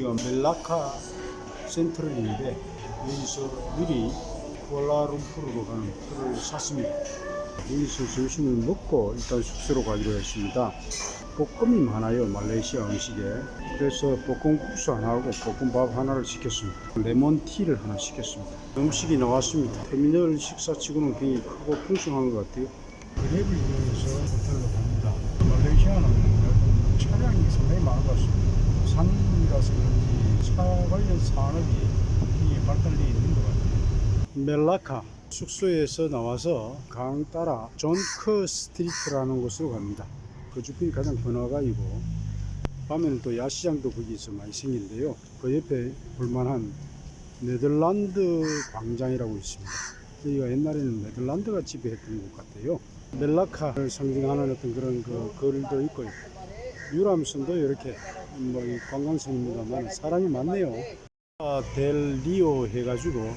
여기가 멜라카 센트럴인데 여기서 미리 쿠알라룸푸르로 가는 표를 샀습니다. 여기서 점심을 먹고 일단 숙소로 가기로 했습니다. 볶음이 많아요, 말레이시아 음식에. 그래서 볶음국수 하나하고 볶음밥 하나를 시켰습니다. 레몬티를 하나 시켰습니다. 음식이 나왔습니다. 터미널 식사치고는 굉장히 크고 풍성한 것 같아요. 그랩을 이용해서 호텔로 갑니다. 말레이시아는 차량이 상당히 많은 것 같습니다. 산이라서 그런지 차 관련 산업이 굉장히 발달되어 있는 것 같아요. 멜라카 숙소에서 나와서 강 따라 존크 스트리트라는 곳으로 갑니다. 그 주변이 가장 번화가이고 밤에는 또 야시장도 거기서 많이 생긴데요. 그 옆에 볼만한 네덜란드 광장이라고 있습니다. 여기가 옛날에는 네덜란드가 지배했던 곳 같아요. 멜라카를 상징하는 어떤 그런 그 거리도 있고요. 유람선도 이렇게 뭐 관광성입니다만 사람이 많네요. 델 리오 해가지고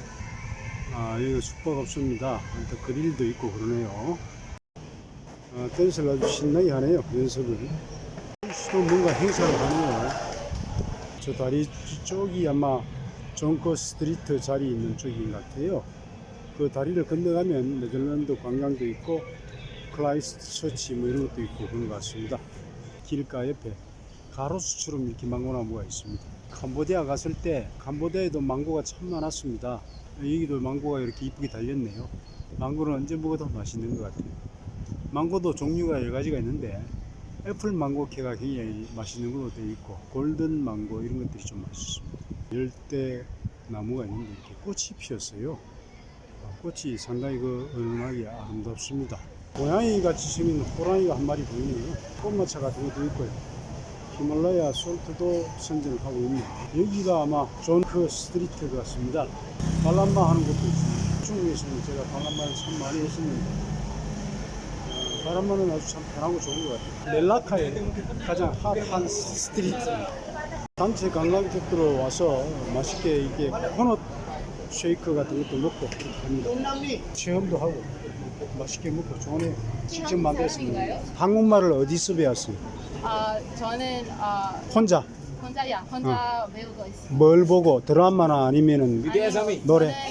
여기 숙박업소입니다. 또 그릴도 있고 그러네요. 댄스를 아주 신나게 하네요. 연습을. 수도 뭔가 행사를 하네요. 저 다리 쪽이 아마 존커 스트리트 자리 있는 쪽인 것 같아요. 그 다리를 건너가면 네덜란드 관광도 있고 클라이스트 처치 뭐 이런 것도 있고 그런 것 같습니다. 길가 옆에 가로수처럼 이렇게 망고나무가 있습니다. 캄보디아 갔을 때 캄보디아에도 망고가 참 많았습니다. 여기도 망고가 이렇게 이쁘게 달렸네요. 망고는 언제 먹어도 맛있는 것 같아요. 망고도 종류가 여러 가지가 있는데 애플 망고 캐가 굉장히 맛있는 걸로 되어 있고 골든 망고 이런 것들이 좀 맛있습니다. 열대 나무가 있는데 이렇게 꽃이 피었어요. 꽃이 상당히 은은하게 아름답습니다. 고양이 같이 생긴 호랑이가 한 마리 보이네요. 꽃마차 같은 것도 있고요. 히말라야 솔트도 선전을 하고 있네요. 여기가 아마 존크 스트리트 같습니다. 발람마 하는 곳도 있습니다. 중국에서는 제가 발람마를 참 많이 했었는데 바람만은 아주 참 편하고 좋은 것 같아요. 멜라카의 가장 핫한 스트리트. 단체 관광객들 와서 맛있게 이게 코코넛 쉐이크 같은 것도 먹고 그렇게 합니다. 체험도 하고 맛있게 먹고 좋네요. 직접 만들었습니다. 한국말을 어디서 배웠어요? 저는 혼자 혼자 배우고 있어요. 뭘 보고 드라마나 아니면은 노래 저는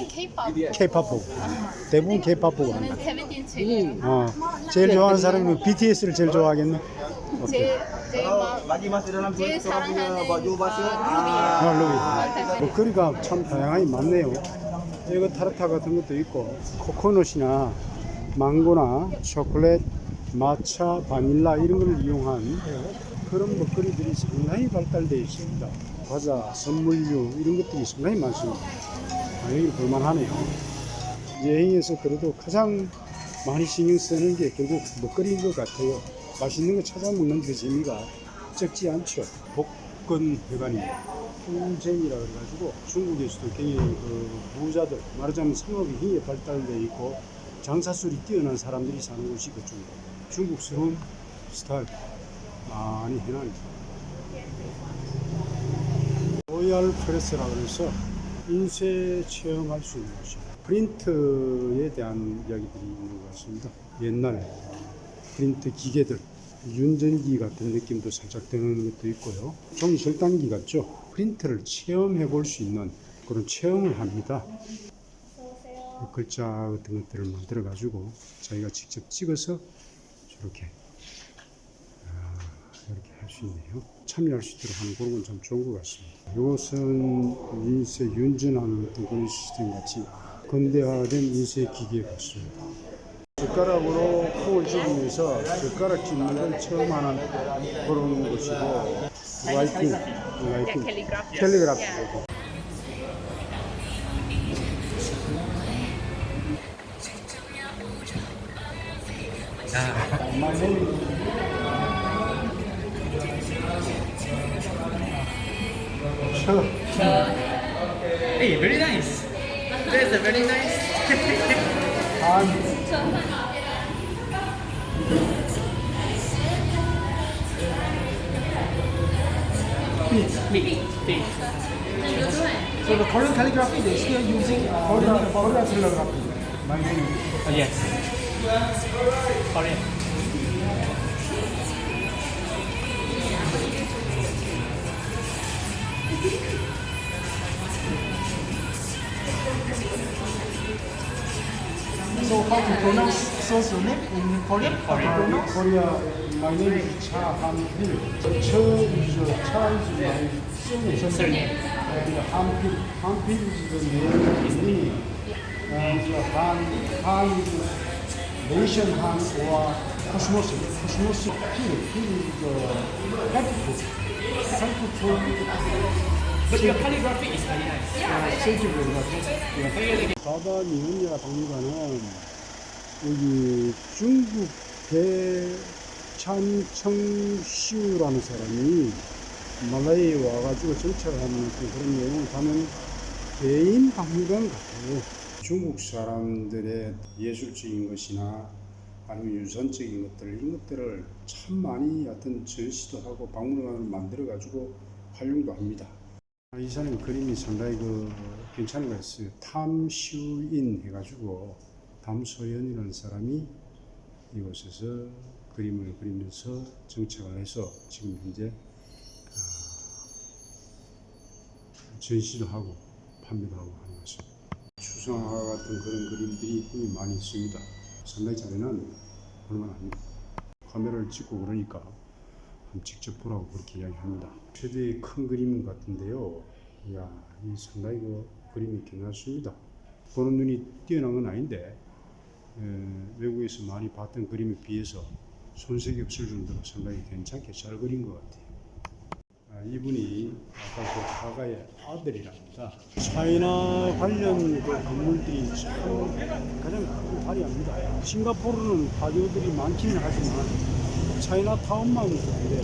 K-pop. K-pop 보고 대부분 K-pop 보고 저는 합니다. 세븐틴 최고예요. 제일 좋아하는 사람은 BTS를 제일 좋아하겠네. 제일 사랑하는 루비. 먹거리가 참 다양하게 많네요. 이거 타르타 같은 것도 있고 코코넛이나 망고나 초콜릿, 마차, 바닐라 이런 걸 이용한 그런 먹거리들이 상당히 발달되어 있습니다. 과자, 선물류 이런 것들이 상당히 많습니다. 여기 볼만하네요. 여행에서 그래도 가장 많이 신경 쓰는 게 결국 먹거리인 것 같아요. 맛있는 거 찾아 먹는 그 재미가 적지 않죠. 복근회관입니다. 풍쟁이라 그래가지고 중국에서도 굉장히 부자들 말하자면 상업이 굉장히 발달되어 있고 장사술이 뛰어난 사람들이 사는 곳이 그쪽입니다. 중국스러운 스타일 많이 해놨네요. 로얄 프레스라 그래서 인쇄 체험할 수 있는 곳이에요. 프린트에 대한 이야기들이 있는 것 같습니다. 옛날 프린트 기계들, 윤전기 같은 느낌도 살짝 드는 것도 있고요. 종이 절단기 같죠? 프린트를 체험해 볼 수 있는 그런 체험을 합니다. 글자 같은 것들을 만들어 가지고 자기가 직접 찍어서 저렇게 이렇게 할 수 있네요. 참여할 수 있도록 하는 그런 건 참 좋은 것 같습니다. 이것은 인쇄 윤전하는 어떤 그런 시스템 같이 근대화된 인쇄 기계 같습니다. 젓가락으로 콩을 집으면서 젓가락 집는 걸 체험하는 그런 것이고 라이팅, 캘리그라피. Hey, very nice. That's a very nice. Big. So the Korean calligraphy, they're still using Korean calligraphy. Yes. Korean. how to pronounce so's name in Korean? Korea, my name is Cha Han-pil. Cha is my surname. And Han-pil is the name. And Han is nation Han or cosmos Pil. Pil is helpful. But your calligraphy is very nice. Thank you very much. 바다 미혼야 박물관은 여기 중국 대찬청시우라는 사람이 말라이에 와가지고 정착하는 그런 내용을 담은 개인 박물관 같아요. 중국 사람들의 예술적인 것이나 아니면 유산적인 것들 이런 것들을 참 많이 하여튼 전시도 하고 박물관을 만들어 가지고 활용도 합니다. 이 사람 그림이 상당히 괜찮은 거 있어요. 탐슈인 해가지고 담소연이라는 사람이 이곳에서 그림을 그리면서 정착을 해서 지금 현재 전시도 하고 판매도 하고 하는 것입니다. 추상화 같은 그런 그림들이 힘이 많이 있습니다. 상당히 잘해놨네요. 볼만합니다. 카메라를 찍고 그러니까 한번 직접 보라고 그렇게 이야기합니다. 최대의 큰 그림 같은데요. 이야, 이 상당히 그림이 괜찮습니다. 보는 눈이 뛰어난 건 아닌데 외국에서 많이 봤던 그림에 비해서 손색이 없을 정도로 상당히 괜찮게 잘 그린 것 같아요. 이분이 아까 그 화가의 아들이랍니다. 차이나 관련 건물들이 참 가장 크게 발휘합니다. 싱가포르는 화교들이 많기는 하지만 차이나타운만 그런데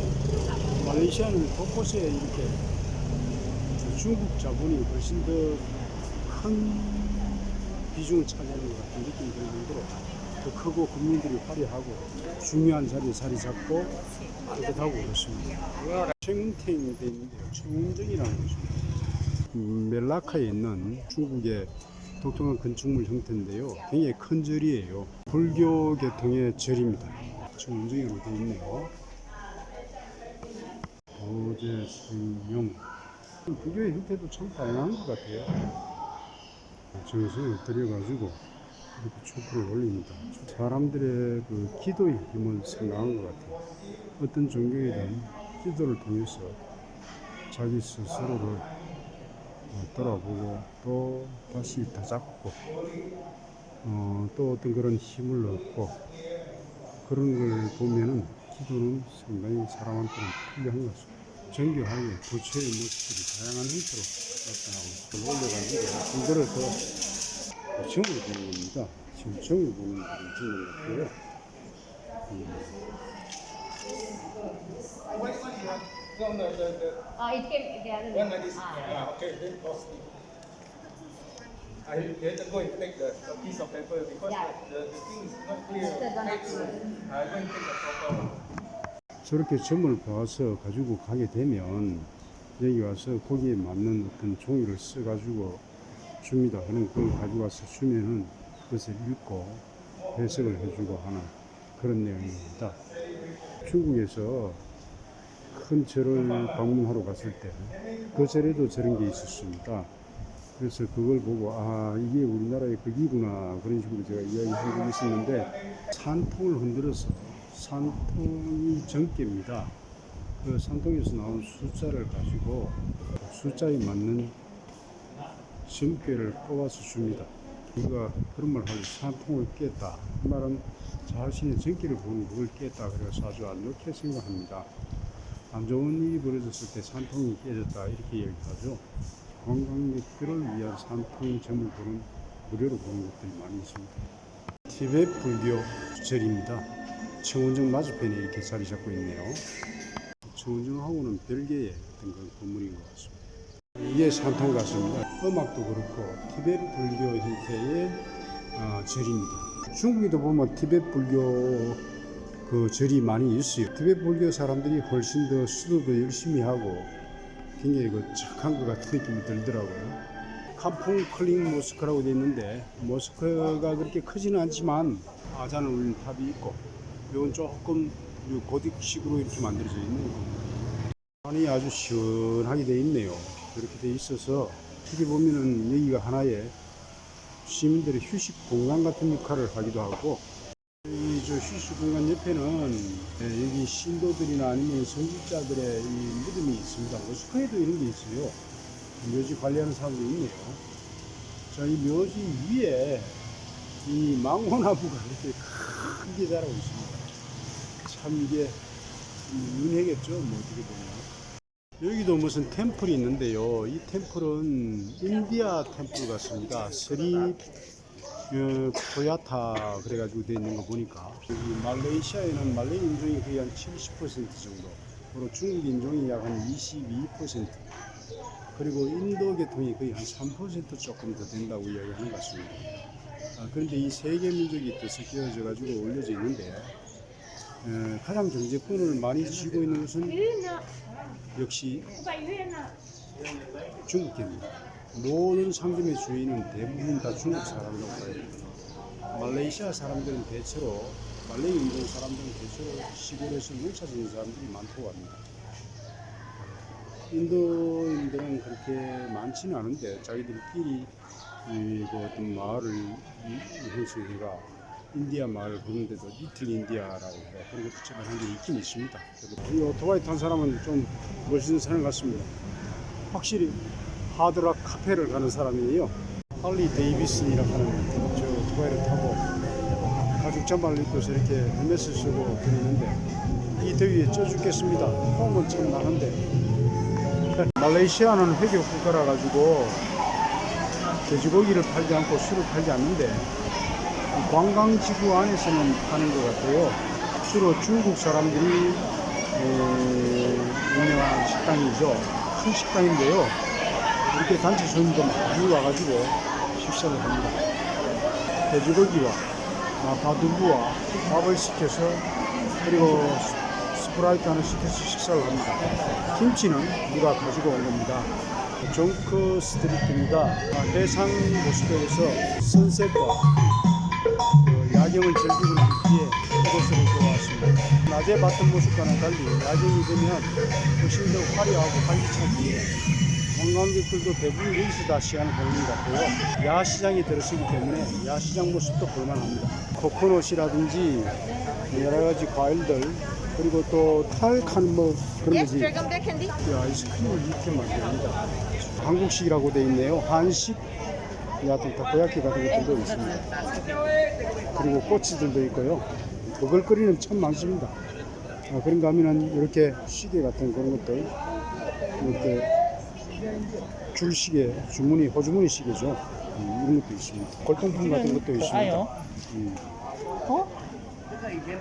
말레이시아는 곳곳에 이렇게 중국 자본이 훨씬 더 큰 비중을 차지하는 것 같은 느낌이 드는 정도로 더 크고 건물들이 화려하고 중요한 자리에 자리 잡고 깨끗하고 그렇습니다. 청운탱이 되어 있는데요. 청운정이라는 곳입니다. 멜라카에 있는 중국의 독특한 건축물 형태인데요. 굉장히 큰 절이에요. 불교 계통의 절입니다. 청운정이라고 되어 있네요. 보제 성용. 불교의 형태도 참 다양한 것 같아요. 정성을 들여가지고 이렇게 촛불을 올립니다. 사람들의 그 기도의 힘은 상당한 것 같아요. 어떤 종교이든 기도를 통해서 자기 스스로를 돌아보고 또 다시 다잡고 또 어떤 그런 힘을 얻고 그런 걸 보면은 기도는 상당히 사람한테는 필요한 것 같습니다. 정교하게 부처의 모습들이 다양한 형태로 나타나고 올려가지고 분들을 더 정을 보는 겁니다. 지금 정을 보는 그런 같고요. It came together. One like this. Okay, then costly. I later go and take the piece of paper because the thing is not clear. I go and take the proper one. 저렇게 점을 봐서 가지고 가게 되면 여기 와서 거기에 맞는 어떤 종이를 써가지고 줍니다. 그럼 그걸 가지고 와서 주면은 그것을 읽고 해석을 해주고 하는 그런 내용입니다. 중국에서 큰 절을 방문하러 갔을 때 그 절에도 저런 게 있었습니다. 그래서 그걸 보고 이게 우리나라의 거기구나 그런 식으로 제가 이야기한 적이 있었는데 산통을 흔들어서 산통이 정계입니다. 그 산통에서 나온 숫자를 가지고 숫자에 맞는 점괘를 뽑아서 줍니다. 우리가 그런 말 하죠. 산통을 깼다. 그 말은 자신의 정계를 보는 그걸 깼다. 그래서 아주 안 좋게 생각합니다. 안 좋은 일이 벌어졌을 때 산통이 깨졌다. 이렇게 얘기하죠. 관광객들을 위한 산통점을 보는 무료로 보는 것들이 많이 있습니다. 티베트 불교 절입니다. 청운정 맞은편에 이렇게 자리 잡고 있네요. 청운정하고는 별개의 어떤 그 건물인 것 같습니다. 이게 산통 같습니다. 음악도 그렇고 티베트 불교 형태의 절입니다. 중국에도 보면 티베트 불교 그 절이 많이 있어요. 티베트 불교 사람들이 훨씬 더 수도도 열심히 하고 굉장히 그 착한 것 같은 느낌이 들더라고요. 캄풍 클링 모스크라고 되어 있는데 모스크가 그렇게 크지는 않지만 아잔을 울리는 탑이 있고 이건 조금 고딕식으로 이렇게 만들어져 있는 안이 아주 시원하게 되어 있네요. 이렇게 되어 있어서 어떻게 보면은 여기가 하나의 시민들의 휴식 공간 같은 역할을 하기도 하고, 이 저 휴식 공간 옆에는 여기 신도들이나 아니면 성직자들의 이 무덤이 있습니다. 모스크에도 이런 게 있어요. 묘지 관리하는 사람도 있네요. 자, 이 묘지 위에 이 망고나무가 이렇게 크게 자라고 있습니다. 참 이게 은혜겠죠, 뭐 어떻게 보면. 여기도 무슨 템플이 있는데요. 이 템플은 인디아 템플 같습니다. 스리 토야타 그래가지고 되어 있는 거 보니까, 여기 말레이시아에는 말레이 인종이 거의 한 70% 정도, 그리고 중국 인종이 약 한 22%, 그리고 인도 계통이 거의 한 3% 조금 더 된다고 이야기하는 것 같습니다. 그런데 이 세 개 민족이 또 섞여져 가지고 올려져 있는데, 가장 경제권을 많이 쥐고 있는 것은 역시 중국입니다. 모든 상점의 주인은 대부분 다 중국 사람이라고 봐요. 말레이시아 사람들은 대체로, 말레이 인종 사람들은 대체로 시골에서 농사 짓는 사람들이 많다고 합니다. 인도인들은 그렇게 많지는 않은데 자기들끼리 그 어떤 마을을 형성해가 인디아 마을 부르는데도 리틀 인디아라고 해요. 그런 것도 제가 한 게 있긴 있습니다. 이 오토바이 탄 사람은 좀 멋있는 사람 같습니다. 확실히 하드락 카페를 가는 사람이에요. 할리 데이비슨이라고 하는 저 오토바이를 타고 가죽 잠바를 입고서 이렇게 헬멧을 쓰고 다니는데, 이 더위에 쪄 죽겠습니다. 홈은 참 나는데. 말레이시아는 회교 국가라 가지고 돼지고기를 팔지 않고 술을 팔지 않는데, 관광지구 안에서는 파는 것 같아요. 주로 중국 사람들이 유명한 식당이죠. 큰 식당인데요. 이렇게 단체 손님도 많이 와가지고 식사를 합니다. 돼지고기와 바두부와 밥을 시켜서, 그리고 스프라이트 하나 시켜서 식사를 합니다. 김치는 누가 가지고 온 겁니다. 종크 스트리트입니다. 해상 모스크에서 선셋과 야경을 즐기고 난 뒤에 이곳으로 돌아왔습니다. 낮에 봤던 모습과는 달리 야경이 되면 훨씬 더 화려하고 활기차게, 관광객들도 대부분 여기서 다 시간을 보내는 것 같고요. 야시장이 들어서기 때문에 야시장 모습도 볼만합니다. 코코넛이라든지 여러 가지 과일들, 그리고 또 탈칸 뭐 그런 거지. 아이스크림을 이렇게 만듭니다. 한국식이라고 되어 있네요. 한식, 여하튼 타코야키 같은 것들도 있습니다. 그리고 꼬치들도 있고요. 버글거리는 참 많습니다. 그런가 하면은 이렇게 시계 같은 그런 것들, 이렇게 줄시계, 주머니, 호주머니 시계죠. 이런 것도 있습니다. 골동품 같은 것도 있습니다.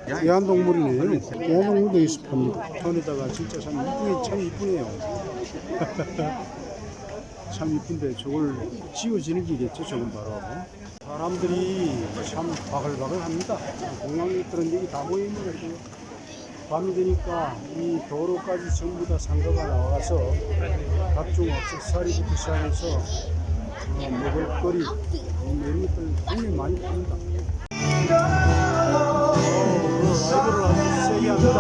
애완동물이네요. 애완동물도 있어 팝니다. 손에다가 진짜 참 이쁘네요. 참 이쁜데 저걸 지워지는 길이겠죠. 저건 바로 사람들이 참 바글바글합니다. 관광객들은 여기 다 모여 있는 것 같아요. 밤이 되니까 이 도로까지 전부 다 상가가 나와서 각종 액세서리부터 시작해서 먹을거리 이런 것들 굉장히 많이 팝니다. 라이브를 아주 세게 합니다.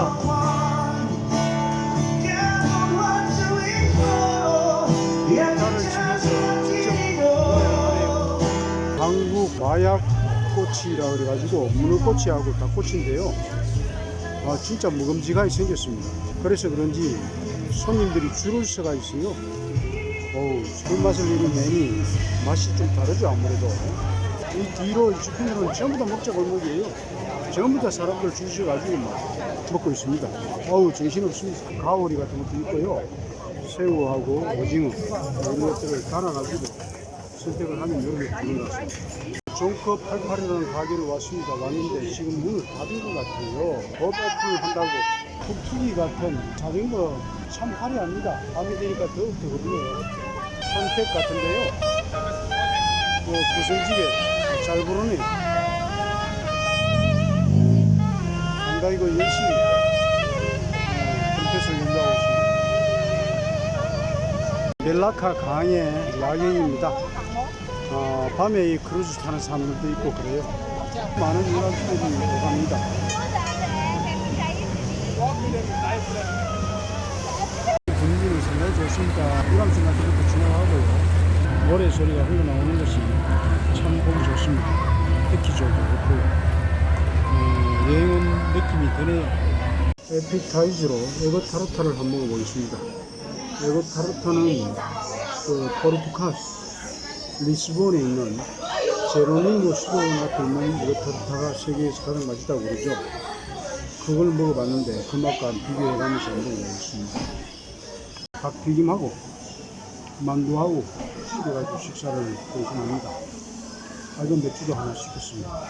기타를 치면서 직접 노래를 하네요. 한국 마약꽃이라 그래가지고 문어꽃이하고 닭꽃인데요. 진짜 먹음직하게 생겼습니다. 그래서 그런지 손님들이 줄을 서가 있어요. 술 맛을 내는 메뉴 맛이 좀 다르죠. 아무래도 이 뒤로 주변으로는 전부 다 먹자 골목이에요. 전부 다 사람들 줄 서가지고 먹고 있습니다. 정신없습니다. 가오리 같은 것도 있고요. 새우하고 오징어 이런 것들을 갈아가지고 선택을 하면 이런 게 되는 것 같습니다. 종커 88이라는 가게를 왔는데 지금 문을 닫은 것 같아요. 법 오픈을 한다고. 툭툭이 같은 자전거 참 화려합니다. 밤이 되니까 더욱더 그러네요. 선택 같은데요. 구슬지게 잘 부르네. 상당히 열심히 컴퓨터를 연구하고 있습니다. 멜라카 강의 야경입니다. 밤에 이 크루즈 타는 사람들도 있고 그래요. 많은 유람선들이 오갑니다. 분위기는 상당히 좋습니다. 유람선 같은 것도 지나가고요. 모래 소리가 흘러나오는 것이 참 보기 좋습니다. 패키지도 좋고요. 여행은 느낌이 드네요. 에피타이저로 에그타르타를 한번 먹어보겠습니다. 에그타르타는 그 포르투갈스 리스본에 있는 제로니모 수도원 앞에 있는 에그타르타가 세계에서 가장 맛있다고 그러죠. 그걸 먹어봤는데 그 맛과 비교해가면서 먹어보겠습니다. 닭튀김하고 만두하고 시켜가지고 식사를 대신합니다. 이건 맥주도 하나 시켰습니다.